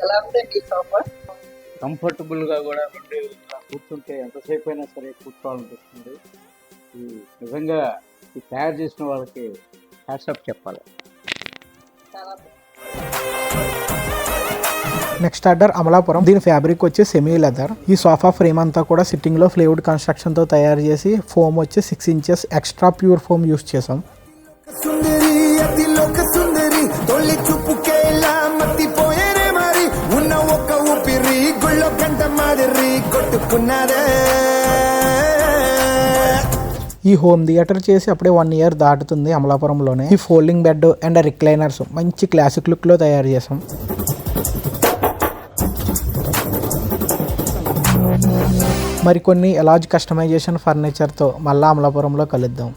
ఎలా ఉందండి ఈ సోఫా? కంఫర్టబుల్గా కూడా ఉండి కూర్చుంటే ఎంతసేపు అయినా సరే కూర్చోవాలనిపిస్తుంది. ఈ నిజంగా ఈ తయారు చేసిన వాళ్ళకి హ్యాట్సాప్ చెప్పాలి. చాలా నెక్స్ట్ ఆర్డర్ అమలాపురం. దీని ఫ్యాబ్రిక్ వచ్చి సెమీ లెదర్. ఈ సోఫా ఫ్రేమ్ అంతా కూడా సిట్టింగ్ లో ఫ్లైవుడ్ కన్స్ట్రక్షన్ తో తయారు చేసి ఫోమ్ వచ్చి 6 inches extra pure foam use చేసాం. సుందరి అతి లోక సుందరి తొలి చూపుకేలా మత్తిపోయేనే మరి ఉన్న ఒక్క ఊపిరి గుళ్ళో గంట మాదిరి కొట్టుకున్నారే. ఈ హోమ్ థియేటర్ చేసి అప్పుడే 1 ఇయర్ దాటుతుంది అమలాపురంలోనే. ఈ ఫోల్డింగ్ బెడ్ అండ్ రిక్లైనర్స్ మంచి క్లాసిక్ లుక్ లో తయారు చేసాం. మరికొన్ని ఎలాజ్ కస్టమైజేషన్ ఫర్నిచర్తో మళ్ళా అమలాపురంలో కలుద్దాం.